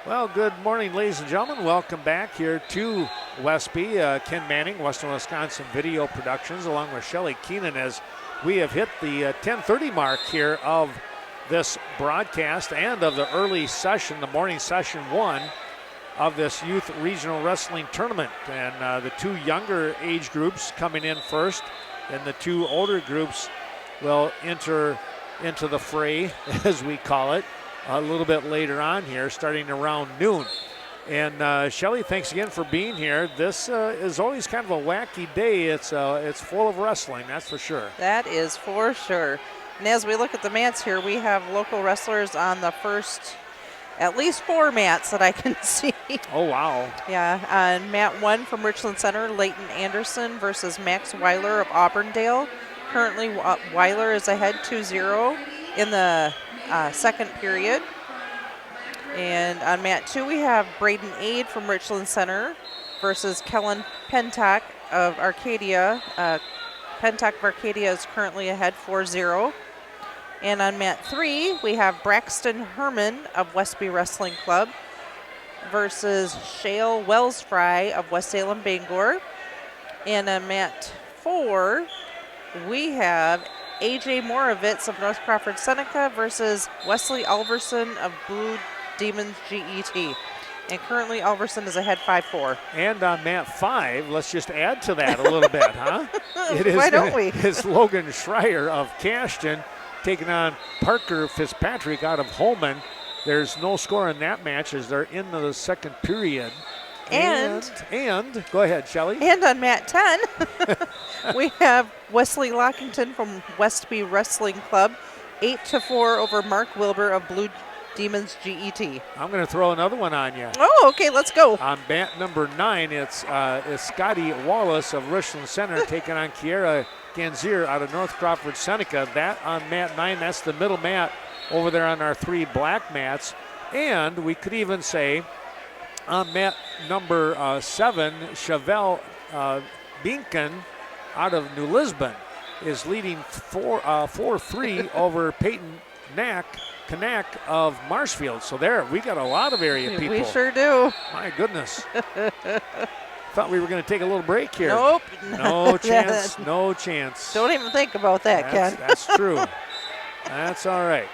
Well, good morning, ladies and gentlemen. Welcome back here to Westby. Ken Manning, Western Wisconsin Video Productions, along with Shelley Keenan, as we have hit the 10:30 mark here of this broadcast and of the early session, the morning session one of this youth regional wrestling tournament. And the two younger age groups coming in first, and the two older groups will enter into the fray, as we call it, a little bit later on here, starting around noon. And Shelley, thanks again for being here. This is always kind of a wacky day. It's full of wrestling, that's for sure. That is for sure. And as we look at the mats here, we have local wrestlers on the first, at least 4 mats that I can see. Oh, wow. Yeah, on mat 1 from Richland Center, Leighton Anderson versus Max Weiler of Auburndale. Currently, Weiler is ahead 2-0 in the second period. And on mat 2, we have Braden Aid from Richland Center versus Kellen Pentak of Arcadia. Pentak of Arcadia is currently ahead 4-0. And on mat 3, we have Braxton Herman of Westby Wrestling Club versus Shale Wellsfry of West Salem Bangor. And on mat 4, we have AJ Moravitz of North Crawford Seneca versus Wesley Alverson of Blue Demons GET. And currently Alverson is ahead 5-4. And on mat 5, let's just add to that a little bit, huh? Why don't we? It's Logan Schreier of Cashton taking on Parker Fitzpatrick out of Holman. There's no score in that match as they're into the second period. And go ahead, Shelley. And on mat 10, we have Wesley Lockington from Westby Wrestling Club, 8-4 over Mark Wilbur of Blue Demons GET. I'm going to throw another one on you. Oh, okay, let's go. On mat number 9, it's Scotty Wallace of Richland Center taking on Kiera Ganzier out of North Crawford Seneca. That on mat 9, that's the middle mat over there on our 3 black mats. And we could even say on mat number 7, Chevelle Binken out of New Lisbon is leading 4-3 over Peyton Kanak of Marshfield. So there, we got a lot of area people. We sure do. My goodness. Thought we were going to take a little break here. Nope. No chance, no chance. Don't even think about that, Ken. That's true. That's all right.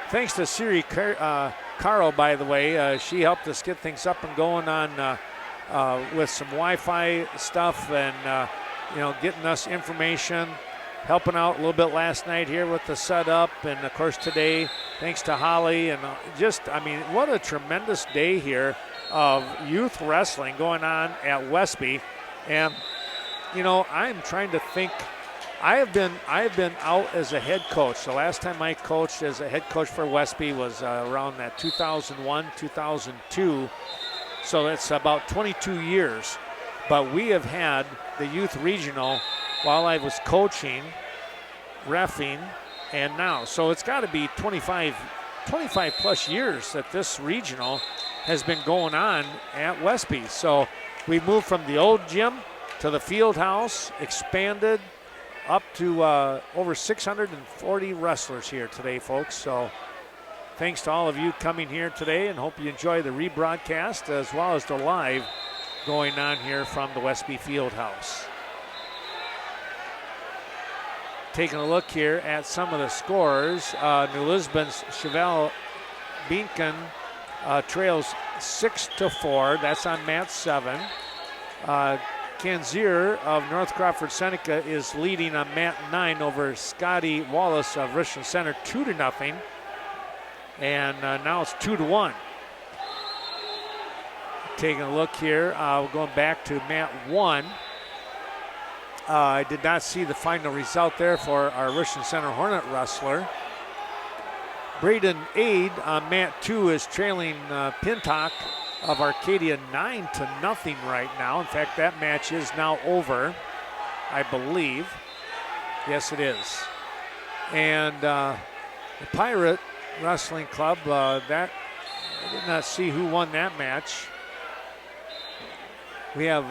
Thanks to Siri Carl, by the way. She helped us get things up and going on with some Wi-Fi stuff and, getting us information, helping out a little bit last night here with the setup. And, of course, today, thanks to Holly. And what a tremendous day here of youth wrestling going on at Westby. And, I'm trying to think. I have been out as a head coach. The last time I coached as a head coach for Westby was around that 2001, 2002. So that's about 22 years. But we have had the youth regional while I was coaching, reffing, and now. So it's got to be 25 plus years that this regional has been going on at Westby. So we moved from the old gym to the field house, expanded up to over 640 wrestlers here today, folks. So thanks to all of you coming here today, and hope you enjoy the rebroadcast as well as the live going on here from the Westby Field House. Taking a look here at some of the scores. New Lisbon's Chevelle Binken trails 6-4. That's on mat 7. Kanzier of North Crawford Seneca is leading on mat 9 over Scotty Wallace of Richland Center 2-0. And now it's 2-1. Taking a look here, going back to mat 1. I did not see the final result there for our Richland Center Hornet wrestler. Braden Aid on mat 2 is trailing Pintock of Arcadia 9-0 right now. In fact, that match is now over, I believe. Yes, it is. And the Pirate Wrestling Club, that I did not see who won that match. We have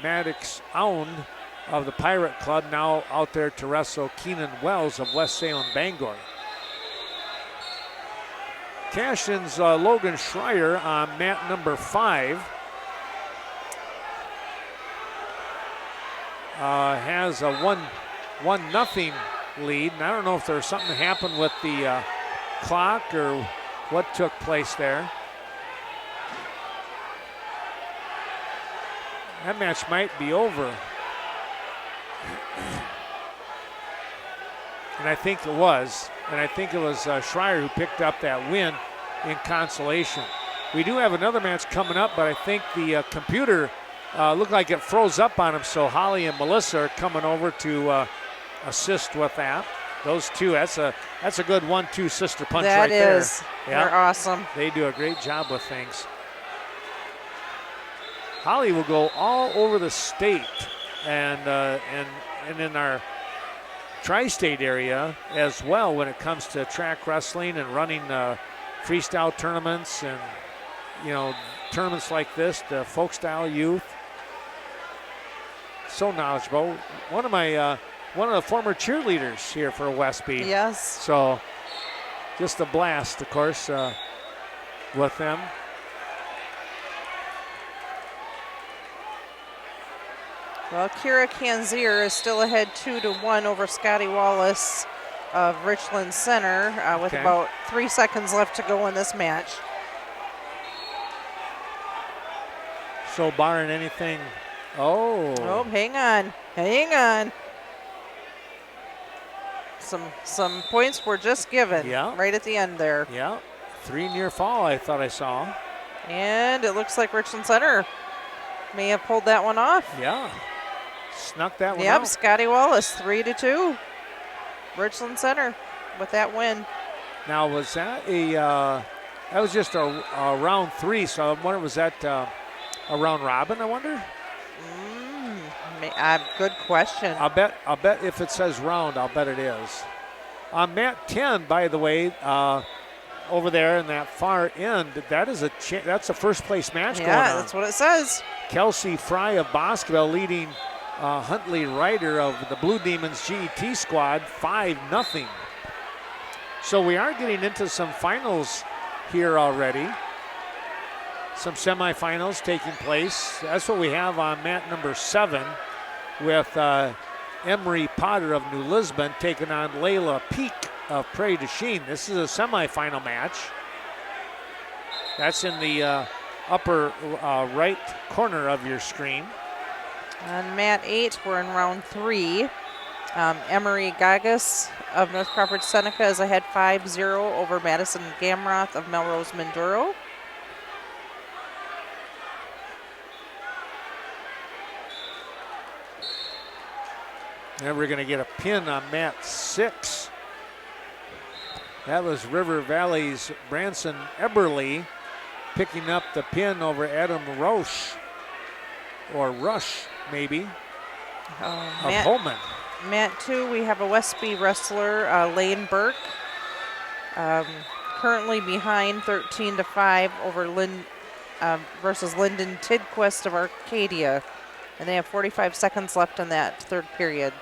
Maddox Ound of the Pirate Club now out there to wrestle Keenan Wells of West Salem Bangor. Cashton's Logan Schreier on mat number 5 has a 1-0 lead. And I don't know if there's something that happened with the clock or what took place there. That match might be over. And I think it was. And I think it was Schreier who picked up that win in consolation. We do have another match coming up, but I think the computer looked like it froze up on him, so Holly and Melissa are coming over to assist with that. Those two, that's a good 1-2 sister punch right there. That is. They're awesome. They do a great job with things. Holly will go all over the state and in our tri-state area as well when it comes to track wrestling and running freestyle tournaments and, you know, tournaments like this, the folk style youth. So knowledgeable. One of the former cheerleaders here for Westby. Yes. So just a blast, of course, with them. Well, Kira Kanzier is still ahead 2-1 over Scotty Wallace of Richland Center with about 3 seconds left to go in this match. So barring anything, oh, hang on. Some points were just given right at the end there. Yeah, 3 near fall I thought I saw. And it looks like Richland Center may have pulled that one off. Yeah. Snuck that one out. Yep, Scotty Wallace, 3-2. Richland Center with that win. Now, was that that was just a round 3, so I wonder, was that a round robin, I wonder? Good question. I'll bet if it says round, I'll bet it is. On mat 10, by the way, over there in that far end, that's a first place match going on. Yeah, that's what it says. Kelsey Fry of Boscoville leading Huntley Ryder of the Blue Demons GET squad 5-0. So we are getting into some finals here already. Some semifinals taking place. That's what we have on mat number 7 with Emery Potter of New Lisbon taking on Layla Peak of Prairie du Chien. This is a semifinal match. That's in the upper right corner of your screen. On mat 8, we're in round 3. Emery Gagas of North Crawford Seneca is ahead 5-0 over Madison Gamroth of Melrose Minduro. And we're going to get a pin on mat 6. That was River Valley's Branson Eberly picking up the pin over Adam Roche, or Rush maybe, of Holman. Mat 2, we have a Westby wrestler, Lane Burke, currently behind 13-5 over versus Lyndon Tidquist of Arcadia. And they have 45 seconds left in that third period.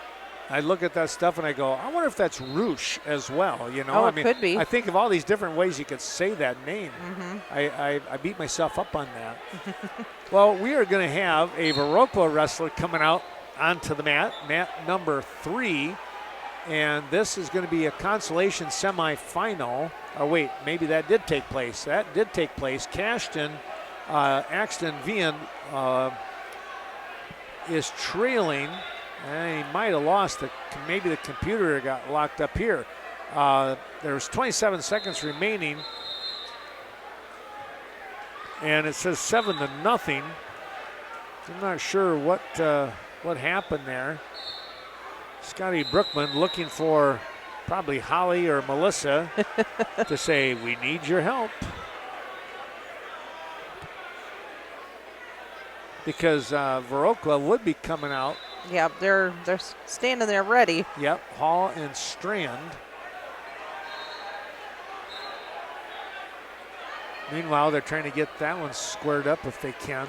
I look at that stuff and I go, I wonder if that's Roosh as well, you know? I mean, could be. I think of all these different ways you could say that name. I beat myself up on that. Well, we are going to have a Viroqua wrestler coming out onto the mat number 3. And this is going to be a consolation semifinal. Oh, wait, maybe that did take place. That did take place. Cashton, Axton Vian is trailing. And he might have lost. Maybe the computer got locked up here. There's 27 seconds remaining. And it says 7-0. I'm not sure what happened there. Scotty Brookman looking for probably Holly or Melissa to say, we need your help. Because Viroqua would be coming out. Yeah, they're standing there ready. Yep, Hall and Strand. Meanwhile, they're trying to get that one squared up if they can.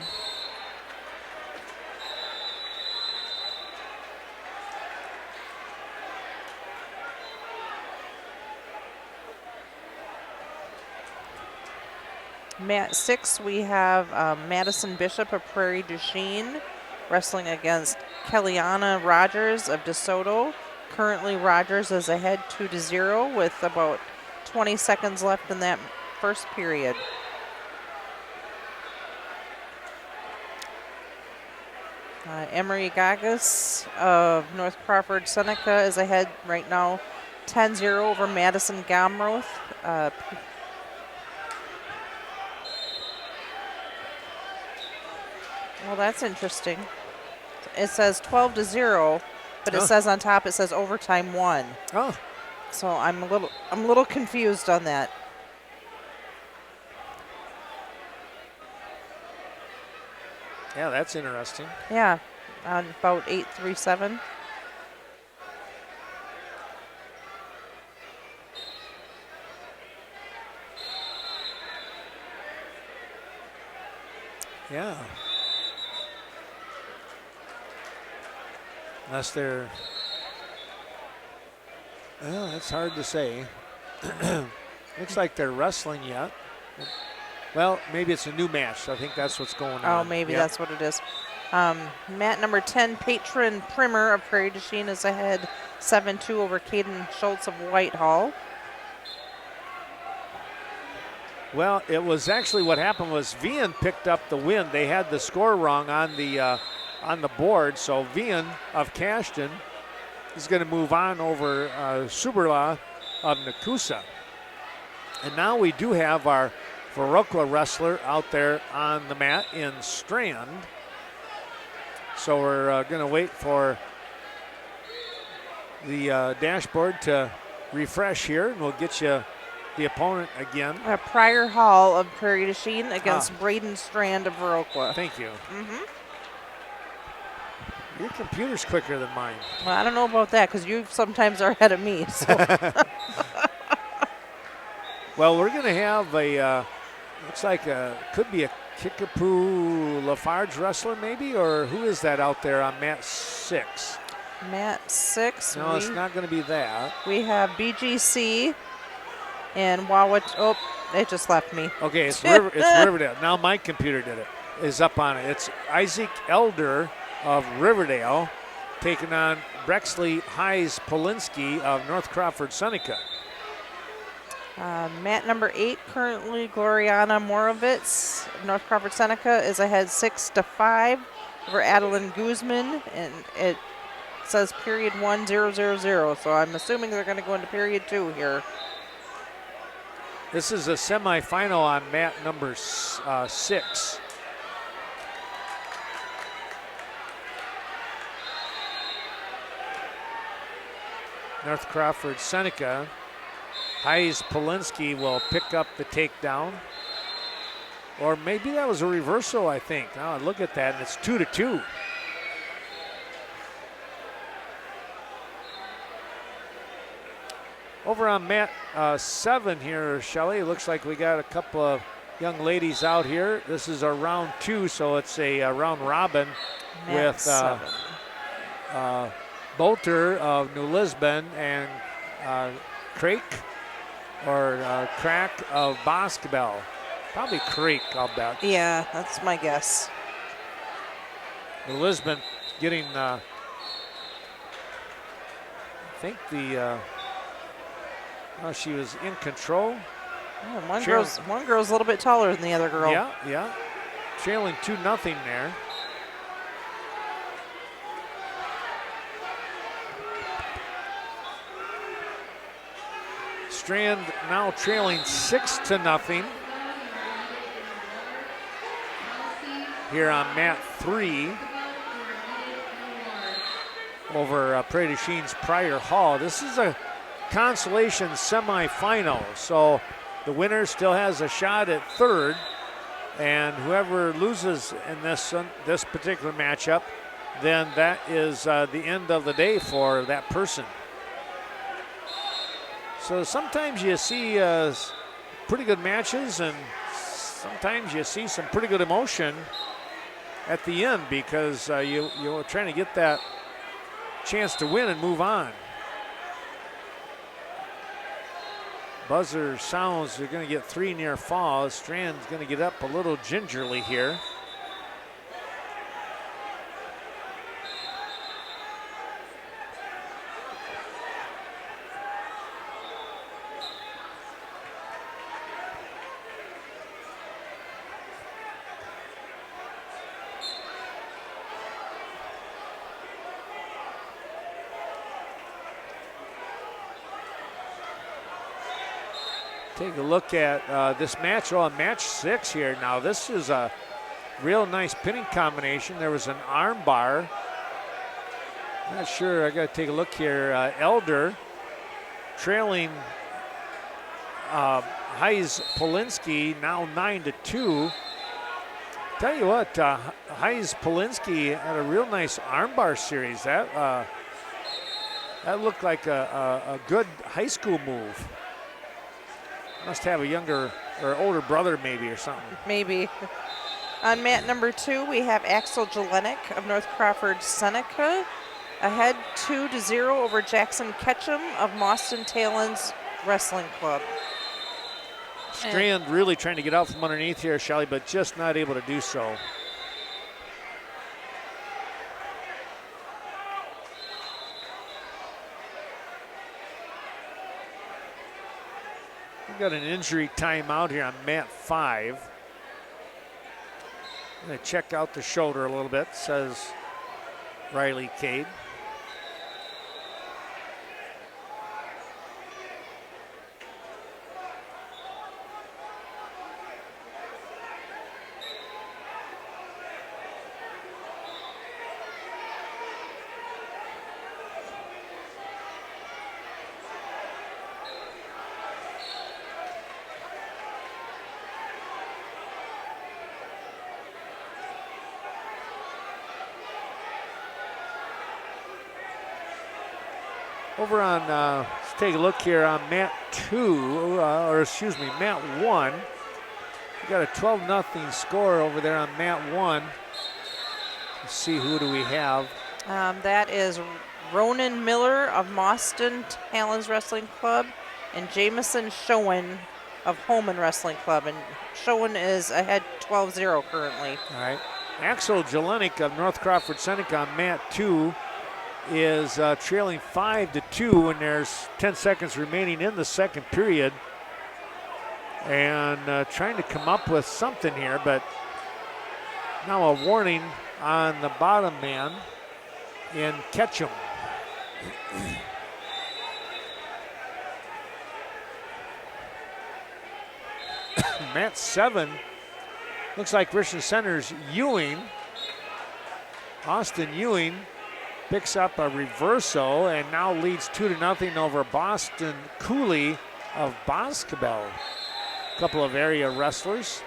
Mat 6, we have Madison Bishop of Prairie du Chien wrestling against Kellyanna Rogers of DeSoto. Currently, Rogers is ahead 2-0 with about 20 seconds left in that first period. Emery Gagas of North Crawford Seneca is ahead right now 10-0 over Madison Gomroth. Well, that's interesting. It says 12-0, but it says on top, it says overtime 1. Oh. So I'm a little confused on that. Yeah, that's interesting. Yeah, on about 8:37. Yeah. Unless they're, well, it's hard to say. Looks like they're wrestling yet. Well, maybe it's a new match. I think that's what's going on. Oh, maybe that's what it is. Mat number 10, Patron Primer of Prairie du Chien is ahead 7-2 over Caden Schultz of Whitehall. Well, it was actually what happened was Vian picked up the win. They had the score wrong on the board, so Vian of Cashton is going to move on over Suberla of Nakusa. And now we do have our Viroqua wrestler out there on the mat in Strand. So we're going to wait for the dashboard to refresh here, and we'll get you the opponent again. Pryor Hall of Prairie du Chien against Braden Strand of Viroqua. Thank you. Your computer's quicker than mine. Well, I don't know about that because you sometimes are ahead of me. So. Well, we're going to have a, looks like could be a Kickapoo Lafarge wrestler maybe, or who is that out there on mat 6? Mat 6. No, it's not going to be that. We have BGC and Wawat. Oh, it just left me. Okay, it's Riverdale. Now my computer did it. Is up on it. It's Isaac Elder of Riverdale taking on Brexley Heise Polinsky of North Crawford Seneca. Mat number 8, currently Gloriana Morovitz of North Crawford Seneca is ahead 6-5 over Adeline Guzman, and it says period 1, 0-0-0. So I'm assuming they're going to go into period 2 here. This is a semifinal on mat number 6. North Crawford Seneca. Heise Polinsky will pick up the takedown. Or maybe that was a reversal, I think. Now look at that, and it's 2-2. Over on mat 7 here, Shelley, looks like we got a couple of young ladies out here. This is a round 2, so it's a round robin with Bolter of New Lisbon and Craik or Crack of Boscobel. Probably Creek, I'll bet. Yeah, that's my guess. New Lisbon getting, I think she was in control. Yeah, one girl's a little bit taller than the other girl. Yeah. Trailing 2-0 there. Strand now trailing 6-0 here on mat 3 over Prairie du Chien's Pryor Hall. This is a consolation semifinal, so the winner still has a shot at third, and whoever loses in this particular matchup, then that is the end of the day for that person. So sometimes you see pretty good matches, and sometimes you see some pretty good emotion at the end because you're trying to get that chance to win and move on. Buzzer sounds. They're going to get 3 near fall. Strand's going to get up a little gingerly here. Take a look at this match. Oh, match 6 here. Now this is a real nice pinning combination. There was an arm bar. Not sure. I got to take a look here. Elder trailing Heise Polinsky now 9-2. Tell you what, Heise Polinsky had a real nice armbar series. That looked like a good high school move. Must have a younger or older brother maybe or something. Maybe. On mat number 2, we have Axel Jelenik of North Crawford Seneca ahead 2-0 over Jackson Ketchum of Mauston Talons Wrestling Club. Strand really trying to get out from underneath here, Shelly, but just not able to do so. We've got an injury timeout here on mat 5. I'm going to check out the shoulder a little bit, says Riley Cade. Over on, let's take a look here on mat 2, mat 1. We got a 12-0 score over there on mat 1. Let's see, who do we have? That is Ronan Miller of Mauston Talons Wrestling Club and Jamison Schoen of Holman Wrestling Club. And Schoen is ahead 12-0 currently. All right. Axel Jelenik of North Crawford Seneca on mat 2 is trailing 5-2 when there's 10 seconds remaining in the second period. And trying to come up with something here, but now a warning on the bottom man in Ketchum. Mat 7, looks like Richmond Center's Ewing. Austin Ewing picks up a reversal and now leads 2-0 over Boston Cooley of Boscobel. A couple of area wrestlers,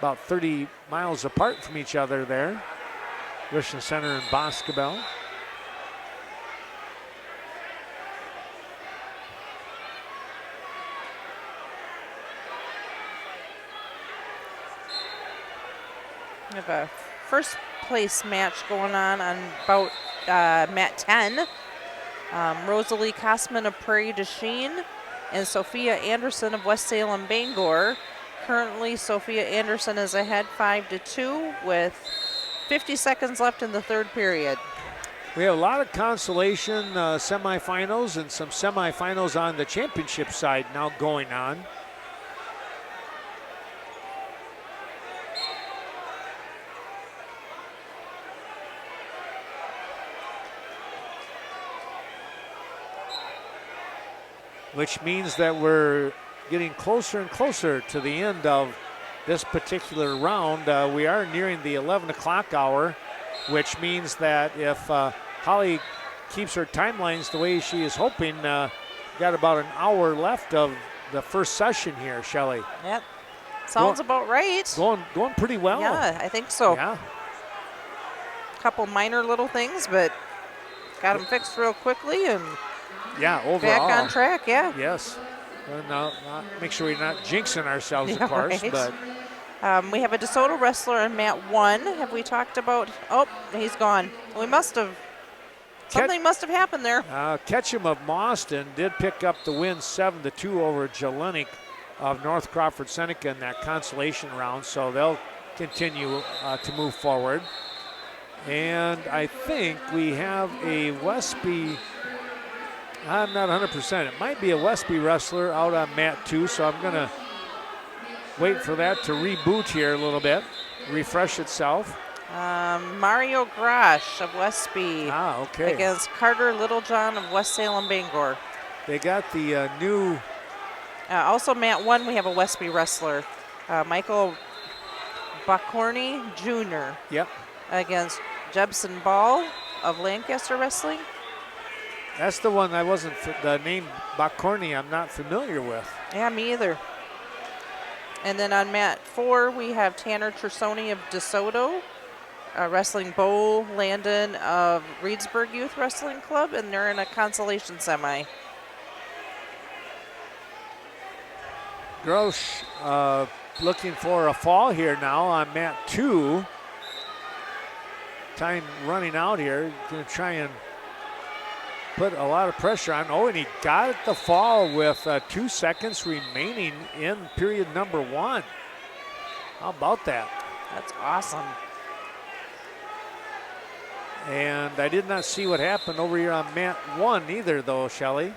about 30 miles apart from each other there. Richmond Center and Boscobel. We have a first place match going on about mat 10. Rosalie Kosman of Prairie du Chien and Sophia Anderson of West Salem Bangor. Currently, Sophia Anderson is ahead 5-2 with 50 seconds left in the third period. We have a lot of consolation semifinals and some semifinals on the championship side now going on. Which means that we're getting closer and closer to the end of this particular round. We are nearing the 11 o'clock hour, which means that if Holly keeps her timelines the way she is hoping, got about an hour left of the first session here, Shelley. Yep, sounds about right. Going pretty well. Yeah, I think so. Yeah. Couple minor little things, but got them fixed real quickly and yeah, overall. Back on track, yeah. Yes. Well, no, make sure we're not jinxing ourselves, yeah, of course. Right. But we have a DeSoto wrestler in mat 1. Have we talked about? Oh, he's gone. We must have Something must have happened there. Ketchum of Mauston did pick up the win 7-2 over Jelenik of North Crawford Seneca in that consolation round, so they'll continue to move forward. And I think we have a Westby, I'm not 100%, it might be a Westby wrestler out on mat 2, so I'm going to wait for that to reboot here a little bit, refresh itself. Mario Grosh of Westby okay. against Carter Littlejohn of West Salem Bangor. They got the new. Also, mat 1, we have a Westby wrestler, Michael Bacorny Jr. Yep. Against Jebson Ball of Lancaster Wrestling. That's the one I wasn't, the name Bacorny I'm not familiar with. Yeah, me either. And then on mat 4, we have Tanner Trussoni of DeSoto wrestling Bo Landon of Reedsburg Youth Wrestling Club, and they're in a consolation semi. Grosh looking for a fall here now on mat 2. Time running out here. Going to try and put a lot of pressure on. Oh, and he got the fall with 2 seconds remaining in period number 1. How about that? That's awesome. And I did not see what happened over here on mat 1 either, though, Shelly.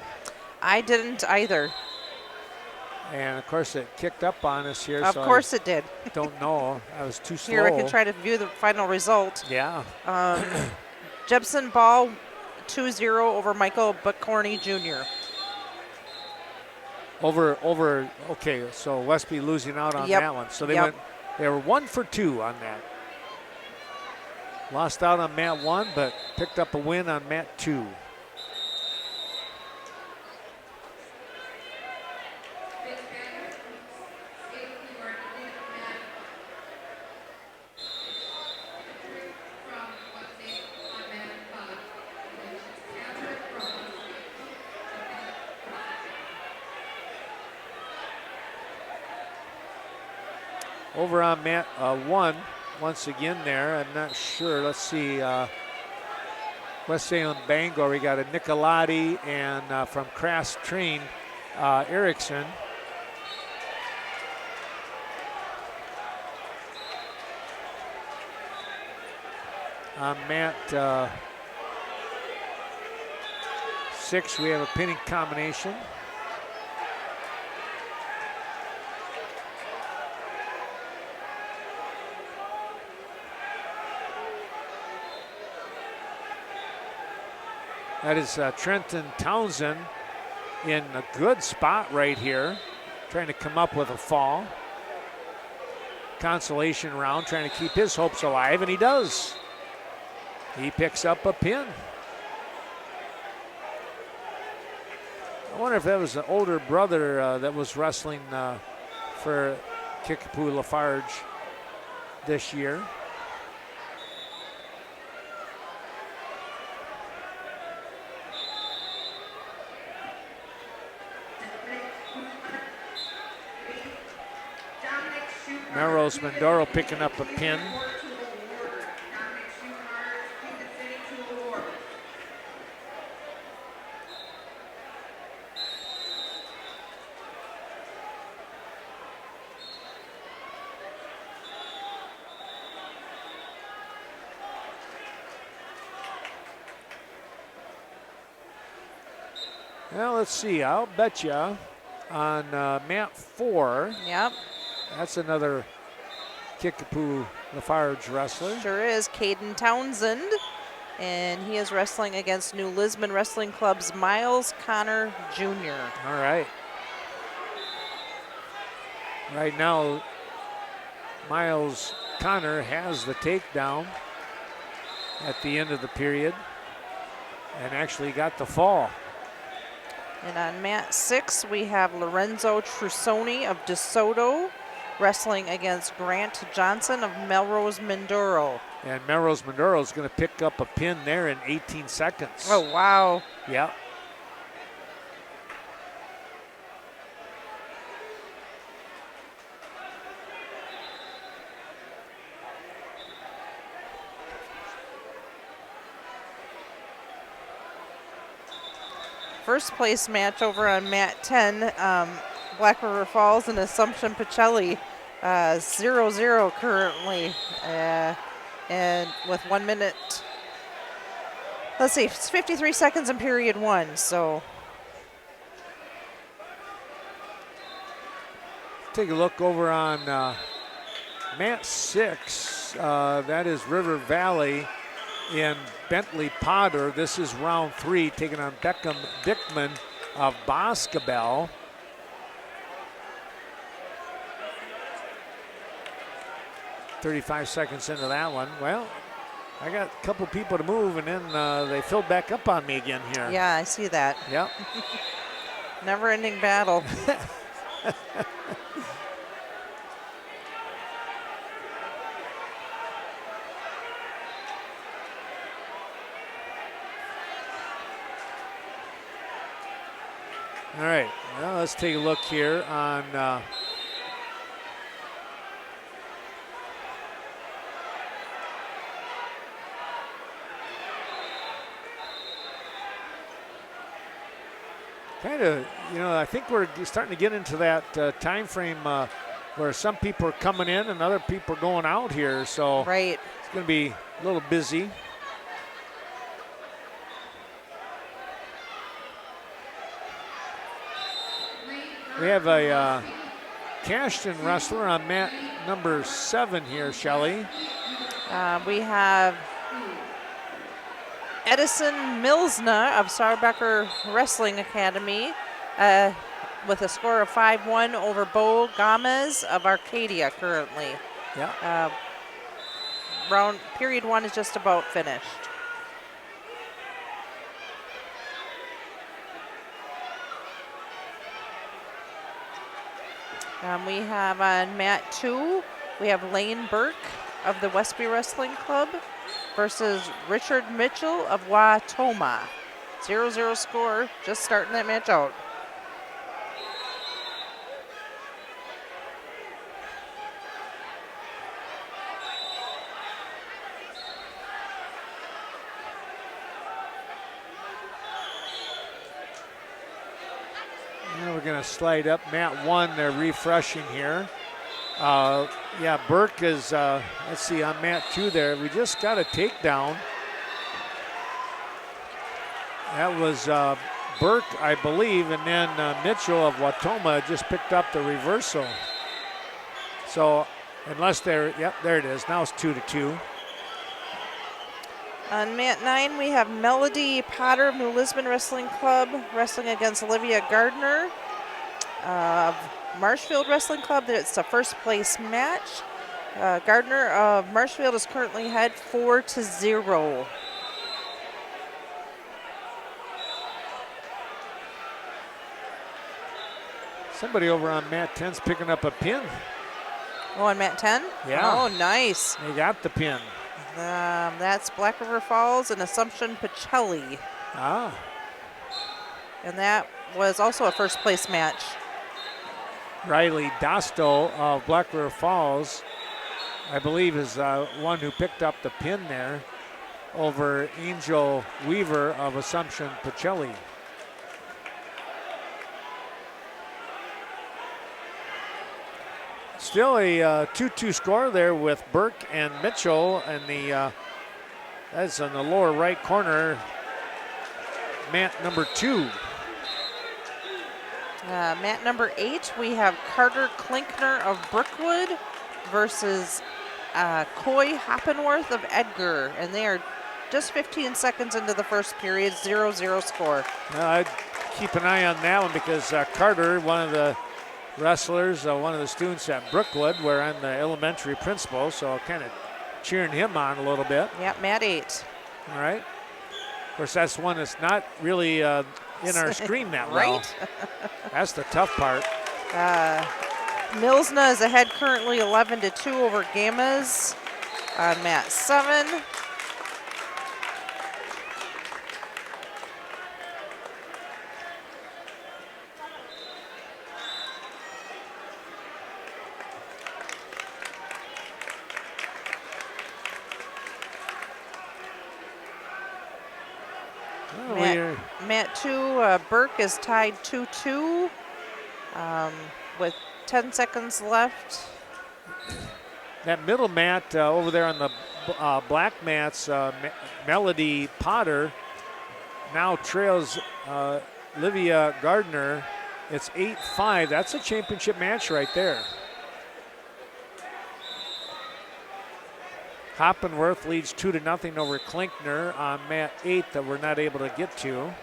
I didn't either. And of course, it kicked up on us here. Of course it did. Don't know. I was too slow. Here, I can try to view the final result. Yeah. Jebson Ball 2-0 over Michael Bacorny Jr. Okay, so Westby losing out on that one. So they were 1 for 2 on that. Lost out on mat 1, but picked up a win on mat 2. Over on mat 1, once again there, I'm not sure. Let's see, West Salem Bangor, we got a Nicolati and from Crass Train, Erickson. On mat 6, we have a pinning combination. That is Trenton Townsend in a good spot right here, trying to come up with a fall. Consolation round, trying to keep his hopes alive, and he does. He picks up a pin. I wonder if that was an older brother that was wrestling for Kickapoo Lafarge this year. Melrose Mindoro picking up a pin. Well, let's see. I'll bet you on mat 4. Yep. That's another Kickapoo Lafarge wrestler. Sure is. Caden Townsend. And he is wrestling against New Lisbon Wrestling Club's Miles Connor Jr. All right. Right now, Miles Connor has the takedown at the end of the period and actually got the fall. And on mat 6, we have Lorenzo Trussoni of DeSoto wrestling against Grant Johnson of Melrose Mindoro. And Melrose Mindoro is going to pick up a pin there in 18 seconds. Oh, wow. Yeah. first place match over on mat 10, Black River Falls and Assumption Pacelli, 0-0 currently. And with 1 minute, let's see, it's 53 seconds in period 1, so. Take a look over on mat 6. That is River Valley in Bentley Potter. This is round 3, taking on Beckham Dickman of Boscobel. "35 seconds into that one. Well, I got a couple people to move, and then they filled back up on me again here. Yeah, I see that. Yep. Never-ending battle. All right, well, let's take a look here on kind of, I think we're starting to get into that time frame where some people are coming in and other people are going out here. So Right. it's going to be a little busy. We have a Cashton wrestler on mat number 7 here, Shelley. We have Edison Milsna of Sarbecker Wrestling Academy with a score of 5-1 over Bo Gomez of Arcadia currently. Yeah. Period 1 is just about finished. We have on mat 2, we have Lane Burke of the Westby Wrestling Club versus Richard Mitchell of Watoma. 0-0 score, just starting that match out. Now we're going to slide up mat 1. They're refreshing here. Yeah, Burke is, let's see, on mat 2 there. We just got a takedown. That was Burke, I believe, and then Mitchell of Watoma just picked up the reversal. So unless they're, yep, there it is. Now it's 2-2. On mat 9, we have Melody Potter of New Lisbon Wrestling Club wrestling against Olivia Gardner of Marshfield Wrestling Club. It's a first place match. Gardner of Marshfield is currently ahead 4-0. Somebody over on mat 10's picking up a pin. Oh, on mat 10? Yeah. Oh, nice. They got the pin. That's Black River Falls and Assumption Pacelli. Ah. And that was also a first place match. Riley Dosto of Black River Falls, I believe, is one who picked up the pin there over Angel Weaver of Assumption Pacelli. Still a 2-2 score there with Burke and Mitchell, and that's in the lower right corner, mat number 2. Mat number 8, we have Carter Klinkner of Brookwood versus Coy Hoppenworth of Edgar, and they are just 15 seconds into the first period, 0-0 score. I'd keep an eye on that one because Carter, one of the wrestlers, one of the students at Brookwood, where I'm the elementary principal, so kind of cheering him on a little bit. Yep, mat 8. All right. Of course, that's one that's not really in our screen that well. Right? That's the tough part. Milsna is ahead currently 11-2 over Gammas on mat 7. mat 2, Burke is tied 2-2 with 10 seconds left. That middle mat over there on the black mats, Melody Potter now trails Livia Gardner. It's 8-5. That's a championship match right there. Hoppenworth leads 2-0 over Klinkner on mat 8 that we're not able to get to.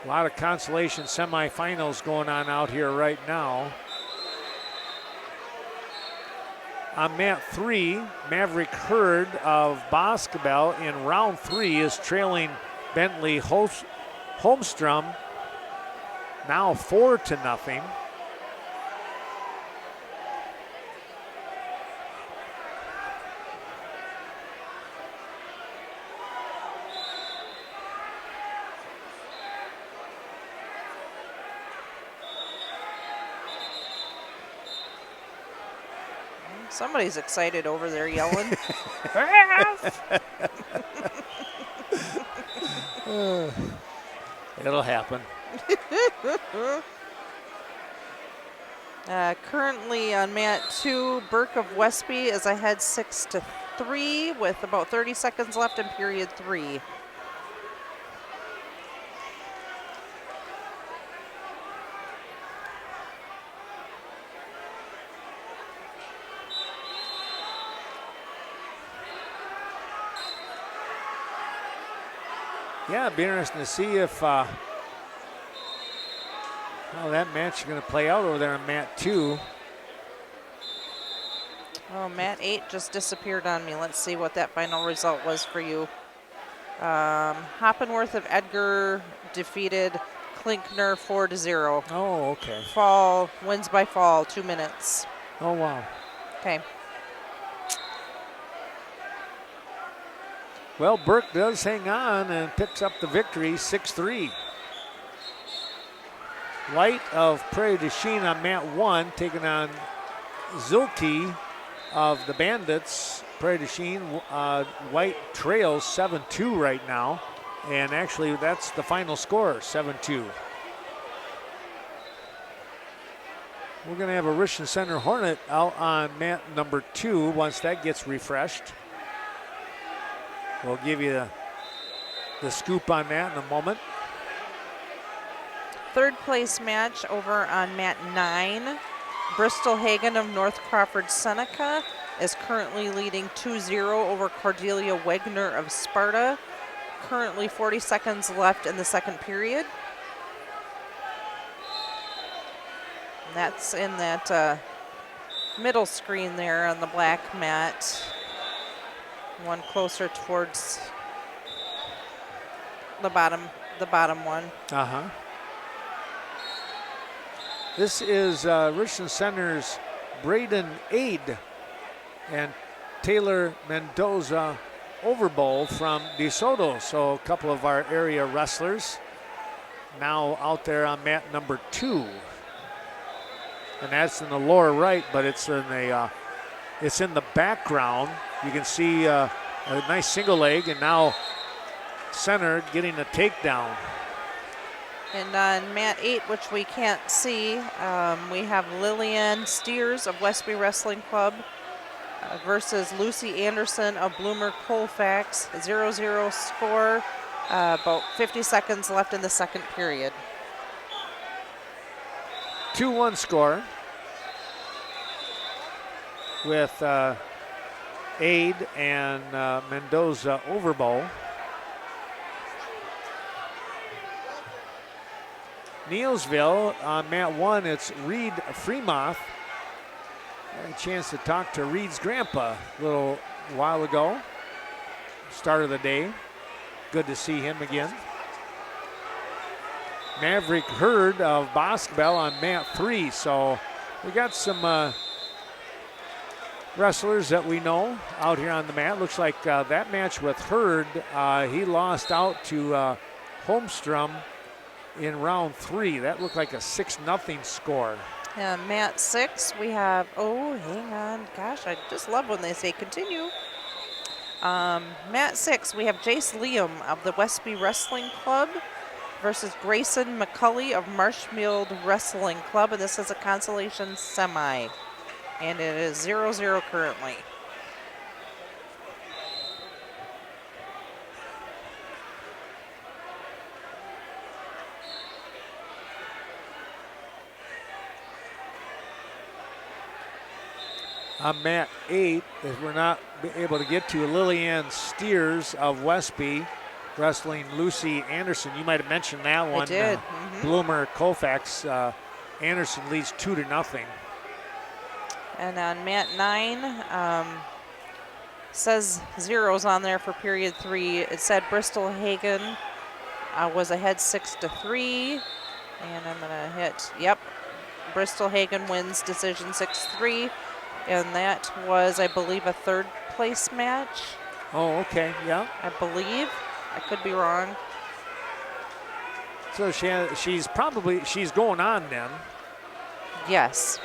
A lot of consolation semifinals going on out here right now. On mat 3, Maverick Hurd of Boscobel in round 3 is trailing Bentley Holmstrom now 4-0. Somebody's excited over there yelling. It'll happen. Currently on mat 2, Burke of Westby is ahead 6-3 with about 30 seconds left in period 3. Yeah, it'd be interesting to see if how that match is going to play out over there on mat 2. Oh, mat 8 just disappeared on me. Let's see what that final result was for you. Hoppenworth of Edgar defeated Klinkner 4-0. Oh, okay. Fall wins by fall, 2 minutes. Oh, wow. Okay. Well, Burke does hang on and picks up the victory, 6-3. White of Prairie du Chien on mat 1, taking on Zilke of the Bandits. Prairie du Chien, White trails 7-2 right now. And actually, that's the final score, 7-2. We're going to have a Richland Center Hornet out on mat number 2 once that gets refreshed. We'll give you the scoop on that in a moment. Third place match over on mat 9. Bristol Hagen of North Crawford Seneca is currently leading 2-0 over Cordelia Wegner of Sparta. Currently 40 seconds left in the second period. And that's in that middle screen there on the black mat. One closer towards the bottom one. Uh-huh. This is Richland Center's Braden Aid and Taylor Mendoza Overbowl from DeSoto. So a couple of our area wrestlers now out there on mat number 2. And that's in the lower right, but it's in the background. You can see a nice single leg, and now Center getting a takedown. And on mat 8, which we can't see, we have Lillian Steers of Westby Wrestling Club versus Lucy Anderson of Bloomer Colfax. 0-0 score, about 50 seconds left in the second period. 2-1 score with Aid and Mendoza Overbowl. Neilsville on mat 1, it's Reed Fremont. I had a chance to talk to Reed's grandpa a little while ago. Start of the day. Good to see him again. Maverick Hurd of Boscobel on mat 3. So we got some wrestlers that we know out here on the mat. Looks like that match with Hurd, he lost out to Holmstrom in round 3. That looked like a 6-0 score. Mat 6, we have, oh, hang on. Gosh, I just love when they say continue. Mat 6, we have Jace Liam of the Westby Wrestling Club versus Grayson McCulley of Marshfield Wrestling Club, and this is a consolation semi, and it is 0-0 currently. On mat 8, if we're not able to get to, Lillian Steers of Westby wrestling Lucy Anderson. You might have mentioned that one. I did. Bloomer Colfax. Anderson leads 2-0. And on mat 9, says zeros on there for period 3. It said Bristol Hagen was ahead 6-3. And I'm going to hit, yep, Bristol Hagen wins decision 6-3. And that was, I believe, a third place match. Oh, okay, yeah. I believe. I could be wrong. So she's going on then. Yes.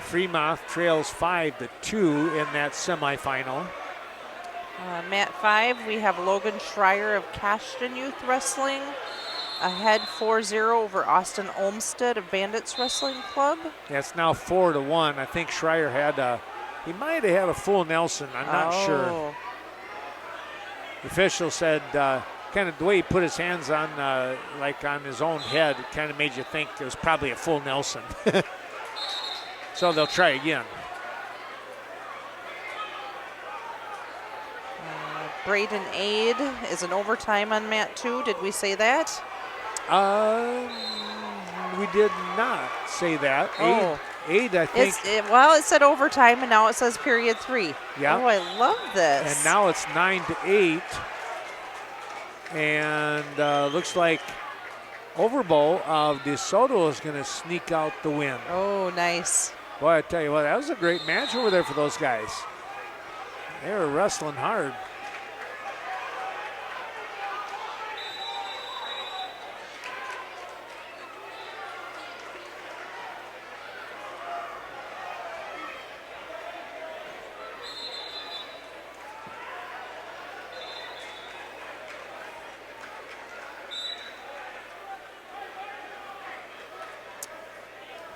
Fremont trails 5-2 in that semifinal. Mat 5, we have Logan Schreier of Cashton Youth Wrestling ahead 4-0 over Austin Olmsted of Bandits Wrestling Club. Yeah, it's now 4-1. I think Schreier he might have had a full Nelson. I'm not sure. The official said kind of the way he put his hands on, like on his own head, it kind of made you think it was probably a full Nelson. So they'll try again. Braden Aid is an overtime on mat 2. Did we say that? We did not say that. Oh. Aid, I think. It said overtime, and now it says period 3. Yeah. Oh, I love this. And now it's 9-8. And looks like Overbowl of DeSoto is going to sneak out the win. Oh, nice. Boy, I tell you what, that was a great match over there for those guys. They were wrestling hard.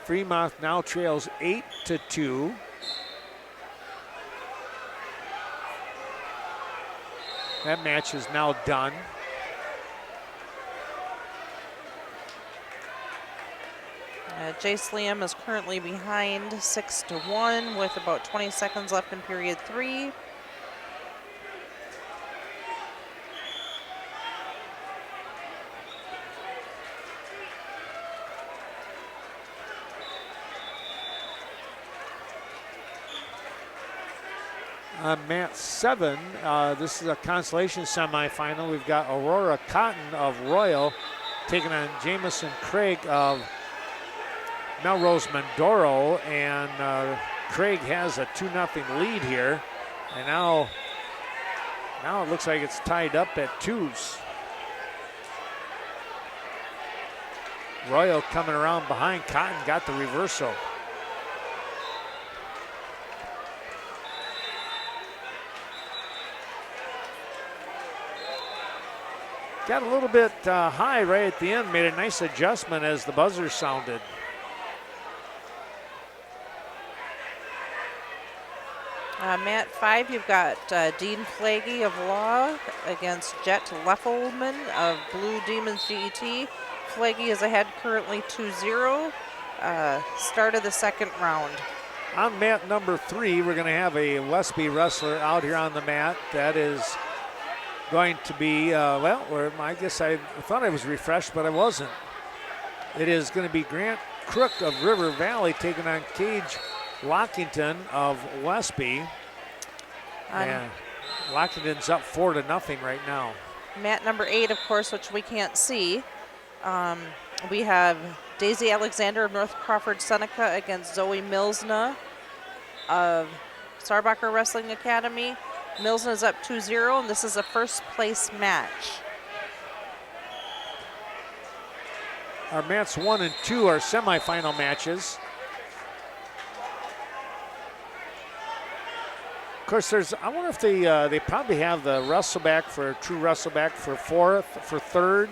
Fremont now trails 8-2. That match is now done. Jace Liam is currently behind 6-1 with about 20 seconds left in period 3. On mat 7, this is a consolation semifinal. We've got Aurora Cotton of Royal taking on Jamison Craig of Melrose Mindoro, and Craig has a 2-0 lead here, and now it looks like it's tied up at 2s. Royal coming around behind. Cotton got the reversal. Got a little bit high right at the end, made a nice adjustment as the buzzer sounded. Mat 5, you've got Dean Flaggy of Law against Jet Leffelman of Blue Demons GET. Flaggy is ahead currently 2-0. Start of the second round. On mat number 3, we're going to have a Westby wrestler out here on the mat. That is going to be, I guess I thought I was refreshed, but I wasn't. It is going to be Grant Crook of River Valley taking on Cage Lockington of Westby. And Lockington's up 4-0 right now. Mat number 8, of course, which we can't see. We have Daisy Alexander of North Crawford Seneca against Zoe Milsna of Sarbacher Wrestling Academy. Milsna is up 2-0, and this is a first place match. our mats 1 and 2 are semifinal matches. Of course, I wonder if they probably have the true wrestleback for fourth, for third.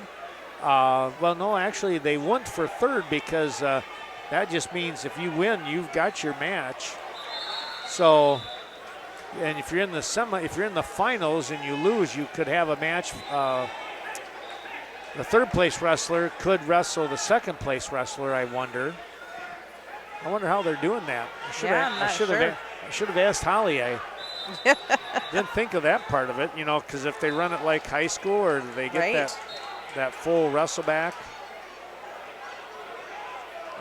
Well, no, actually, they wouldn't for third because that just means if you win, you've got your match. So, and if you're in the finals and you lose, you could have a match. The third place wrestler could wrestle the second place wrestler. I wonder how they're doing that. I should have asked Holly. I didn't think of that part of it, because if they run it like high school, or do they get that full wrestle back?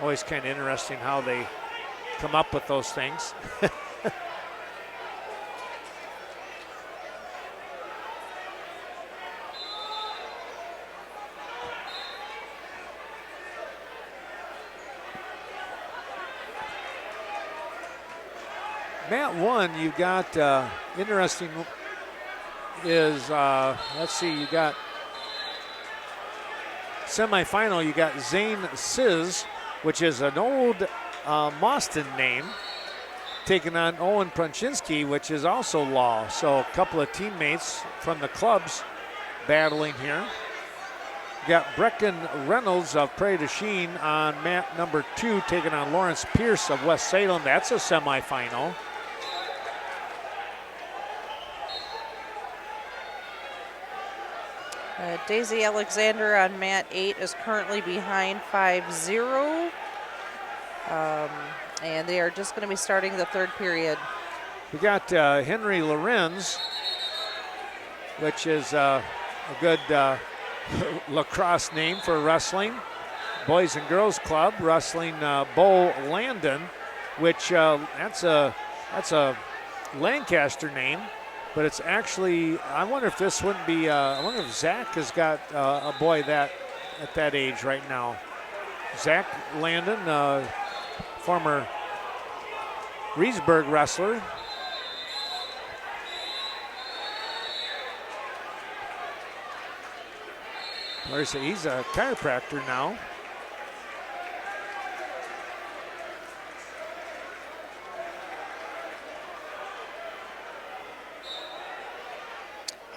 Always kind of interesting how they come up with those things. Mat 1, you've got interesting is, let's see, you got semifinal, you got Zane Sizz, which is an old Mauston name, taking on Owen Prunchinski, which is also Law. So a couple of teammates from the clubs battling here. You got Brecken Reynolds of Prairie du Chien on mat number 2, taking on Lawrence Pierce of West Salem. That's a semifinal. Daisy Alexander on mat 8 is currently behind 5-0. And they are just going to be starting the third period. We got Henry Lorenz, which is a good lacrosse name for wrestling. Boys and Girls Club wrestling Bo Landon, which that's a Lancaster name. But it's actually, I wonder if this wouldn't be, I wonder if Zach has got a boy at that age right now. Zach Landon, former Reesburg wrestler. He's a chiropractor now.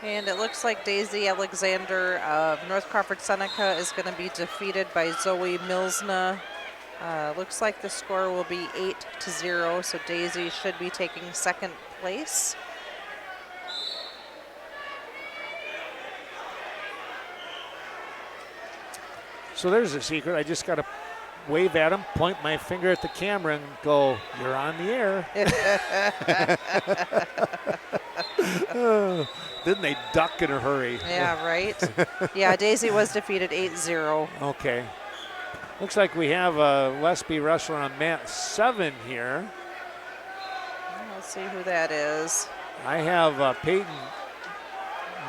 And it looks like Daisy Alexander of North Crawford Seneca is going to be defeated by Zoe Milsna. Looks like the score will be 8-0, so Daisy should be taking second place. So there's a secret. I just got to wave at him, point my finger at the camera, and go, "You're on the air." Didn't they duck in a hurry? Yeah, right. Yeah, Daisy was defeated 8-0. Okay. Looks like we have a Westby wrestler on mat 7 here. Let's see who that is. I have Peyton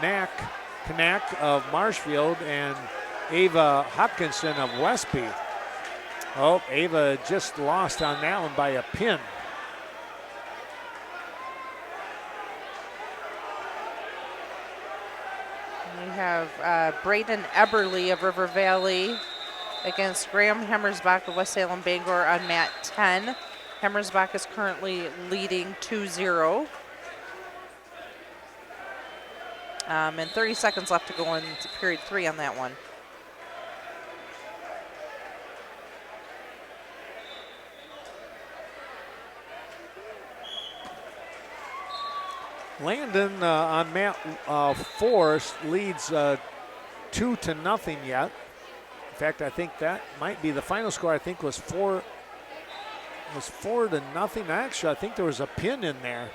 Knack of Marshfield and Ava Hopkinson of Westby. Oh, Ava just lost on that one by a pin. We have Braden Eberly of River Valley against Graham Hemmersbach of West Salem Bangor on mat 10. Hemmersbach is currently leading 2-0. And 30 seconds left to go in period 3 on that one. Landon on mat 4 leads 2-0 yet. In fact, I think that might be the final score. I think was 4-0. Actually, I think there was a pin in there.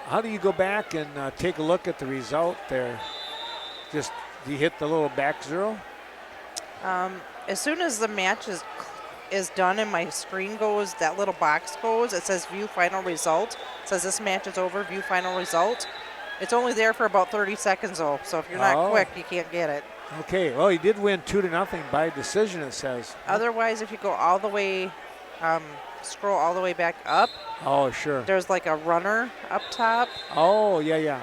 How do you go back and take a look at the result there? Just, do you hit the little back 0? As soon as the match is done and my screen goes, that little box goes, it says view final result. It says this match is over, view final result. It's only there for about 30 seconds though, so if you're not quick, you can't get it. Okay, well, he did win 2-0 by decision, it says. Otherwise, if you go all the way, scroll all the way back up. Oh, sure. There's like a runner up top. Oh, yeah.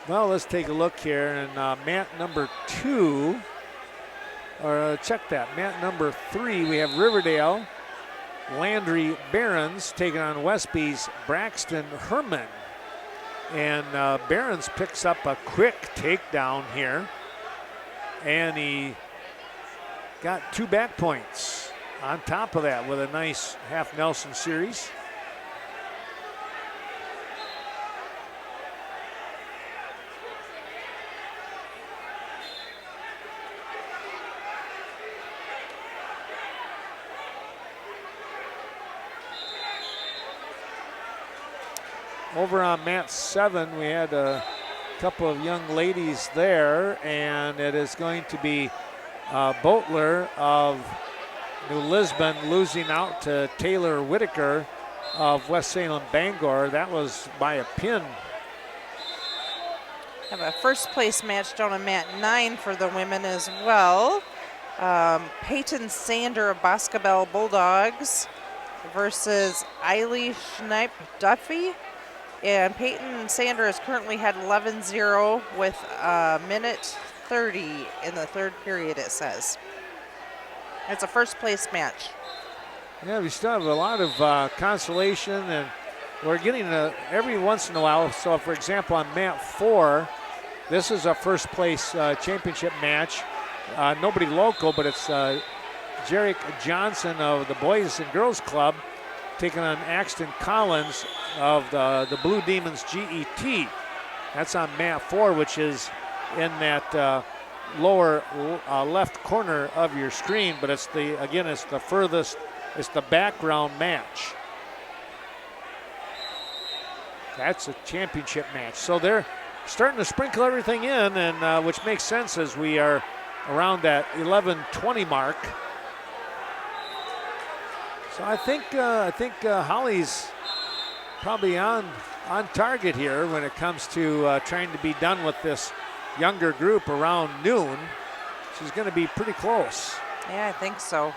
Well, let's take a look here. And mat number 2, or check that. Mat number 3, we have Riverdale. Landry Barons taking on Westby's Braxton Herman. And Barons picks up a quick takedown here. And he got 2 back points on top of that with a nice half Nelson series. Over on mat 7, we had a couple of young ladies there, and it is going to be Boatler of New Lisbon losing out to Taylor Whitaker of West Salem Bangor. That was by a pin. Have a first place match down on mat 9 for the women as well. Peyton Sander of Boscobel Bulldogs versus Eiley Schneip Duffy. And Peyton Sander has currently had 11-0 with a minute 30 in the 3rd period, it says. It's a first place match. Yeah, we still have a lot of consolation, and we're getting every once in a while. So, for example, on mat 4, this is a first place championship match. Nobody local, but it's Jarek Johnson of the Boys and Girls Club taking on Axton Collins of the Blue Demons GET. That's on mat 4, which is in that lower left corner of your screen, but it's it's the furthest, it's the background match. That's a championship match. So they're starting to sprinkle everything in, and which makes sense as we are around that 11:20 mark. So I think Holly's probably on target here when it comes to trying to be done with this younger group around noon. She's going to be pretty close. Yeah, I think so.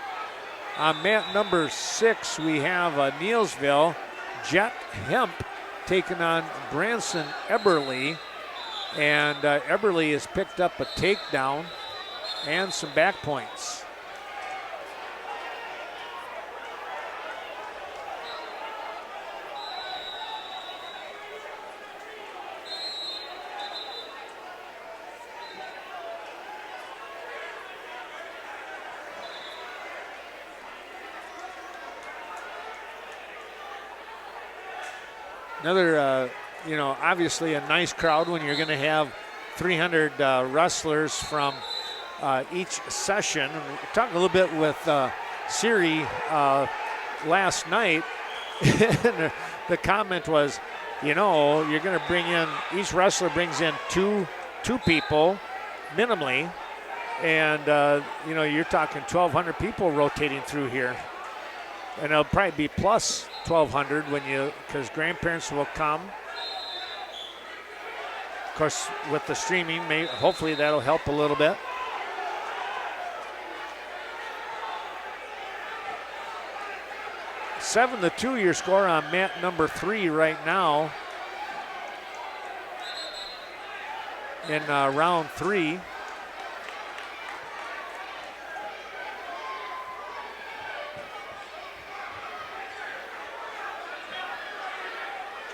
On mat number 6, we have Neilsville. Jet Hemp taking on Branson Eberly. And Eberly has picked up a takedown and some back points. Another, obviously a nice crowd when you're going to have 300 wrestlers from each session. And we talked a little bit with Siri last night, and the comment was, you're going to bring in, each wrestler brings in two people minimally, and you're talking 1,200 people rotating through here. And it'll probably be plus 1,200 because grandparents will come. Of course, with the streaming, hopefully that'll help a little bit. Seven to 2 your score on mat number 3 right now in round 3.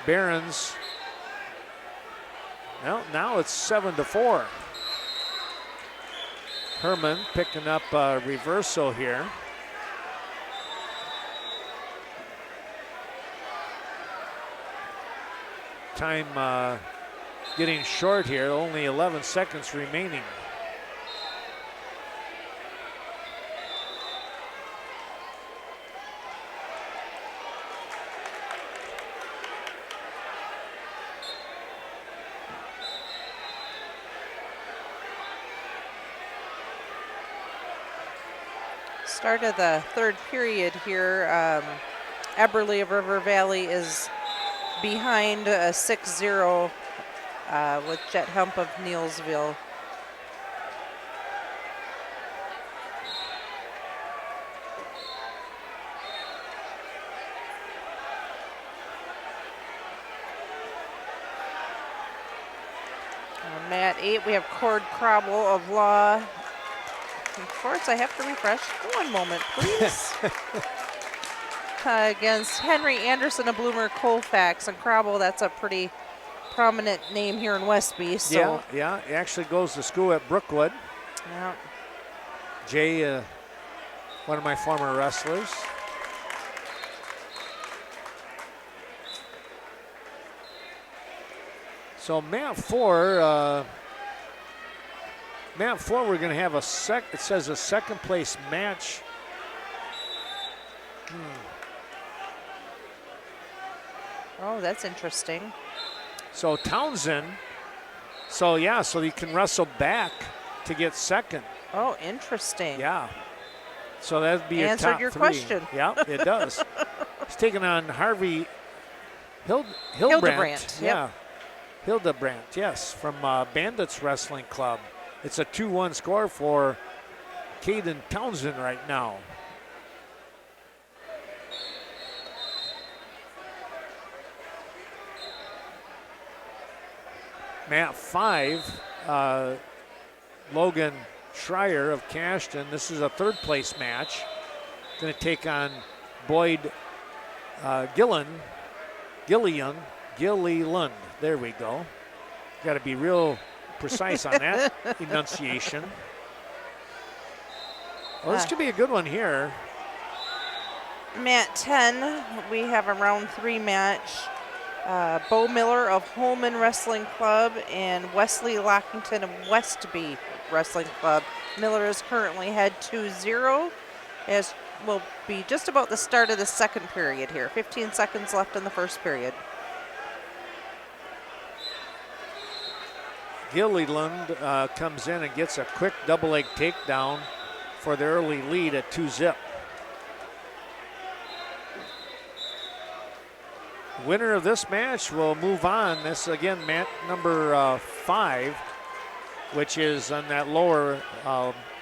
Barons. Well, now it's 7 to 4. Herman picking up a reversal here. Time getting short here, only 11 seconds remaining. Start of the 3rd period here. Eberly of River Valley is behind 6-0 with Jet Hump of Neilsville. 8, we have Cord Crobble of Law. Of course, I have to refresh. One moment, please. Against Henry Anderson of Bloomer Colfax. And Crobble, that's a pretty prominent name here in Westby. So. Yeah, he actually goes to school at Brookwood. Yeah. Jay, one of my former wrestlers. So mat 4, we're going to have it says a second place match. Oh, that's interesting. So Townsend, so you can wrestle back to get second. Oh, interesting. Yeah. So that'd be your Answered top your 3. question. Yeah, it does. He's taking on Harvey Hildebrandt. Hildebrandt, Yeah. yep. Hildebrandt, yes, from Bandits Wrestling Club. It's a 2-1 score for Caden Townsend right now. Mat 5, Logan Schreier of Cashton. This is a third place match. Going to take on Boyd Gilliland. There we go. Got to be real precise on that enunciation. Well, this could be a good one here. Mat 10, we have a round 3 match. Bo Miller of Holman Wrestling Club and Wesley Lockington of Westby Wrestling Club. Miller is currently head 2-0, as will be just about the start of the second period here. 15 seconds left in the first period. Gilliland comes in and gets a quick double leg takedown for the early lead at 2-0. Winner of this match will move on. This again, mat number 5, which is on that lower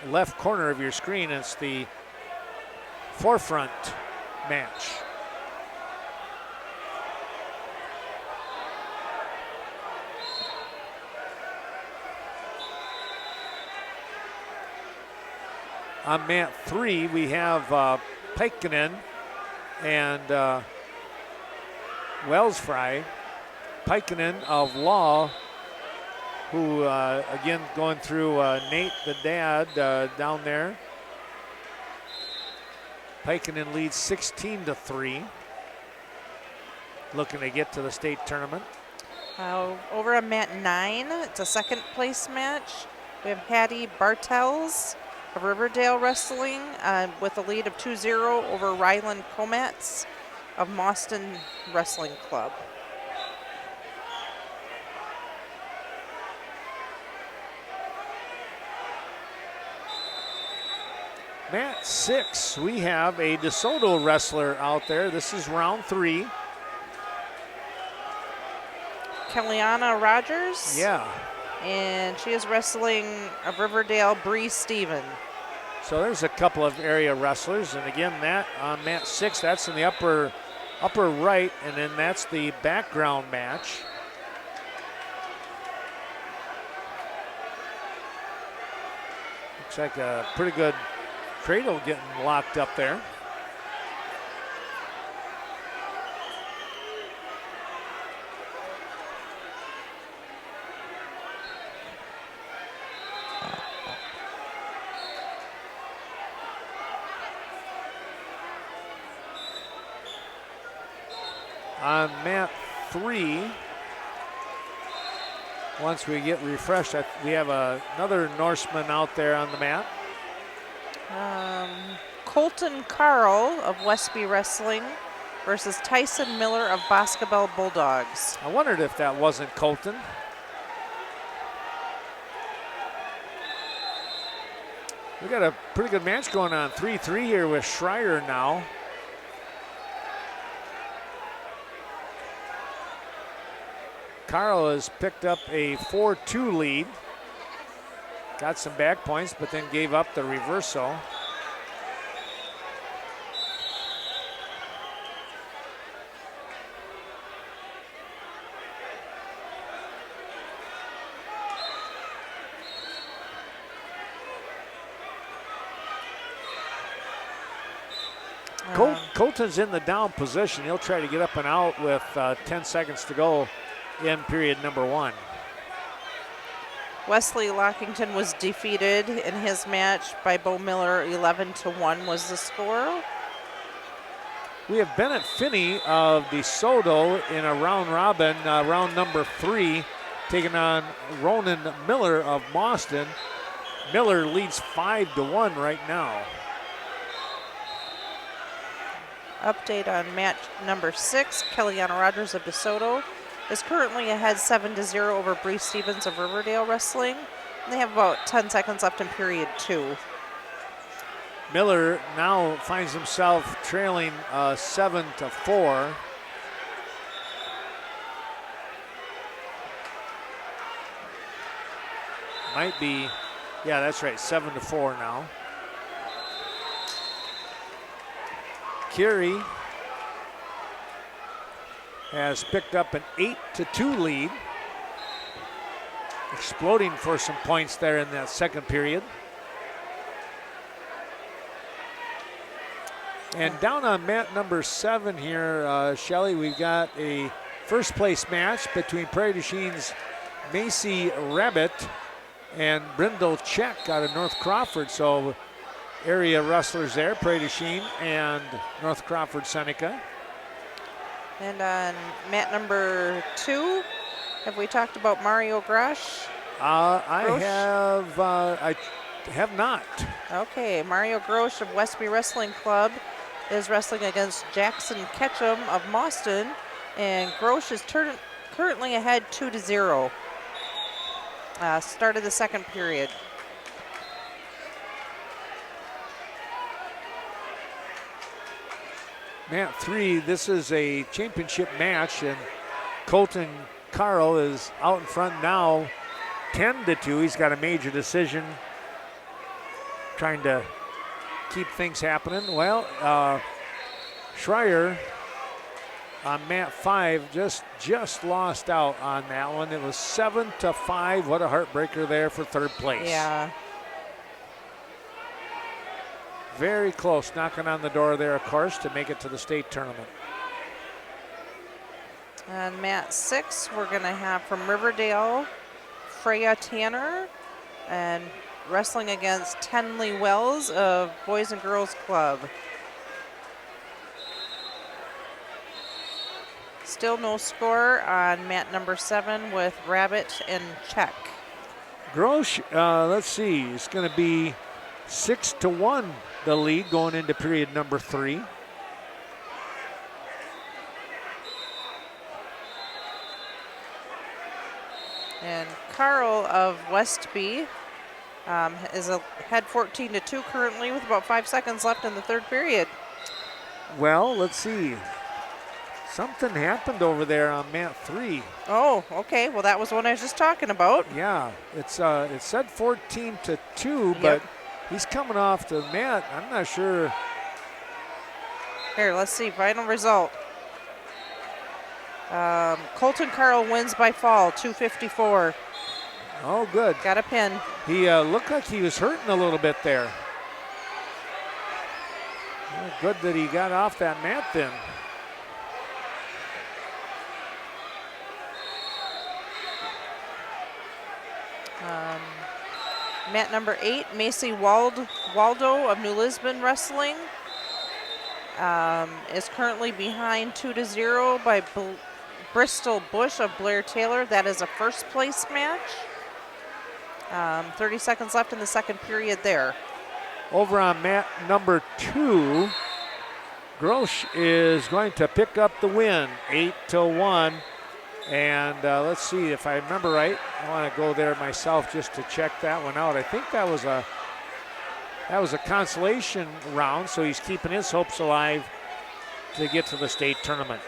left corner of your screen. It's the forefront match. On mat 3, we have Peikkinen and Wellsfry. Peikkinen of Law, who again going through Nate the dad down there. Peikkinen leads 16-3. Looking to get to the state tournament. Over on mat 9, it's a second place match. We have Hattie Bartels of Riverdale Wrestling with a lead of 2-0 over Ryland Komats of Mauston Wrestling Club. Mat 6, we have a DeSoto wrestler out there. This is round 3. Kellyanna Rogers. Yeah. And she is wrestling of Riverdale, Bree Steven. So there's a couple of area wrestlers, and again, that on mat 6, that's in the upper right, and then that's the background match. Looks like a pretty good cradle getting locked up there. On mat 3, once we get refreshed, we have another Norseman out there on the mat. Colton Carl of Westby Wrestling versus Tyson Miller of Boscobel Bulldogs. I wondered if that wasn't Colton. We got a pretty good match going on. 3-3 here with Schreier now. Carl has picked up a 4-2 lead. Got some back points, but then gave up the reversal. Colton's in the down position. He'll try to get up and out with 10 seconds to go in period number 1. Wesley Lockington was defeated in his match by Bo Miller. 11-1 was the score. We have Bennett Finney of DeSoto in a round robin, round number 3, taking on Ronan Miller of Boston. Miller leads 5-1 right now. Update on match number 6. Kellyanna Rogers of DeSoto is currently ahead 7-0 over Bree Stevens of Riverdale Wrestling. And they have about 10 seconds left in period 2. Miller now finds himself trailing 7-4. Might be, yeah, that's right, 7-4 now. Curie has picked up an 8-2 lead, exploding for some points there in that second period. And down on mat number 7 here, Shelley, we've got a first place match between Prairie du Chine's Macy Rabbit and Brindle Check out of North Crawford. So area wrestlers there, Prairie du Chine and North Crawford Seneca. And on mat number 2, have we talked about Mario Grosh? I have not. Okay, Mario Grosh of Westby Wrestling Club is wrestling against Jackson Ketchum of Mauston, and Grosh is currently ahead 2-0. Start of the second period. Mat 3, this is a championship match, and Colton Carl is out in front now, 10-2. He's got a major decision, trying to keep things happening. Well, Schreier on mat 5 just lost out on that one. It was 7-5. What a heartbreaker there for third place. Yeah. Very close, knocking on the door there, of course, to make it to the state tournament. On mat 6, we're going to have from Riverdale, Freya Tanner, and wrestling against Tenley Wells of Boys and Girls Club. Still no score on mat number 7 with Rabbit and Check. Grosh, let's see, it's going to be 6-1 the lead going into period number 3. And Carl of Westby is ahead 14-2 currently with about 5 seconds left in the third period. Well, let's see. Something happened over there on mat 3. Oh, okay. Well, that was what I was just talking about. Yeah, it said 14-2, but Yep. he's coming off the mat. I'm not sure. Here, let's see. Final result. Colton Carl wins by fall, 254. Oh, good. Got a pin. He looked like he was hurting a little bit there. Well, good that he got off that mat then. Mat number 8, Macy Waldo of New Lisbon Wrestling is currently behind 2-0 by Bristol Bush of Blair Taylor. That is a first place match. 30 seconds left in the second period there. Over on mat number 2, Grosh is going to pick up the win, 8-1. And let's see if I remember right. I want to go there myself just to check that one out. I think that was a consolation round, so he's keeping his hopes alive to get to the state tournament.